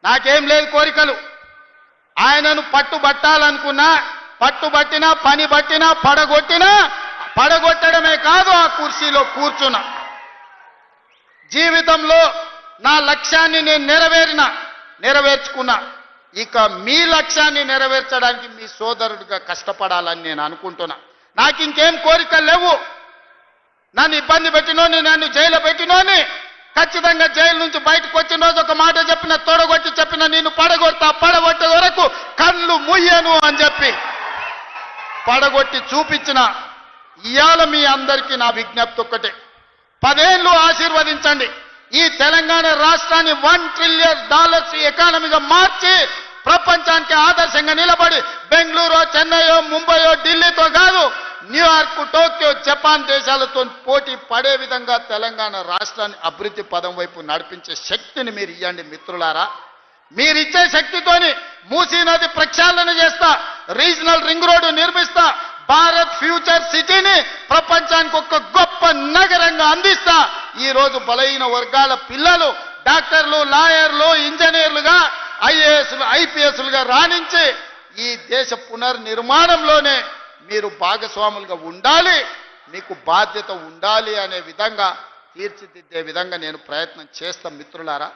నాకేం లేదు కోరికలు. ఆయనను పట్టుబట్టాలనుకున్నా, పట్టుబట్టినా, పని బట్టినా, పడగొట్టినా, పడగొట్టడమే కాదు ఆ కుర్చీలో కూర్చున్నా. జీవితంలో నా లక్ష్యాన్ని నేను నెరవేర్చుకున్నా. ఇక మీ లక్ష్యాన్ని నెరవేర్చడానికి మీ సోదరుడిగా కష్టపడాలని నేను అనుకుంటున్నా. నాకు ఇంకేం కోరికలు లేవు. నన్ను ఇబ్బంది పెట్టినోని, నన్ను జైలు పెట్టినోని ఖచ్చితంగా జైలు నుంచి బయటకు వచ్చిన రోజు ఒక మాట చెప్పిన, తొడగొట్టి చెప్పిన, నిన్ను పడగొట్టే వరకు కళ్ళు ముయ్యను అని చెప్పి పడగొట్టి చూపించిన. ఇవాళ మీ అందరికీ నా విజ్ఞప్తి ఒక్కటే, 10 ఏళ్ళు ఆశీర్వదించండి. ఈ తెలంగాణ రాష్ట్రాన్ని $1 ట్రిలియన్ ఎకానమీగా మార్చి ప్రపంచానికి ఆదర్శంగా నిలబడి బెంగళూరు, చెన్నైయో, ముంబైయో, ఢిల్లీతో కాదు, న్యూయార్క్, టోక్యో, జపాన్ దేశాలతో పోటీ పడే విధంగా తెలంగాణ రాష్ట్రాన్ని అభివృద్ధి పదం వైపు నడిపించే శక్తిని మీరు ఇవ్వండి మిత్రులారా. మీరిచ్చే శక్తితోని మూసీ నది ప్రక్షాళన చేస్తా, రీజనల్ రింగ్ రోడ్డు నిర్మిస్తా, భారత్ ఫ్యూచర్ సిటీని ప్రపంచానికి ఒక గొప్ప నగరంగా అందిస్తా. ఈ రోజు బలహీన వర్గాల పిల్లలు డాక్టర్లు, లాయర్లు, ఇంజనీర్లుగా, ఐఏఎస్లు, ఐపీఎస్లుగా రాణించి ఈ దేశ పునర్నిర్మాణంలోనే మీరు భాగస్వాములుగా ఉండాలి, మీకు బాధ్యత ఉండాలి అనే విధంగా తీర్చిదిద్దే విధంగా నేను ప్రయత్నం చేస్తాను మిత్రులారా.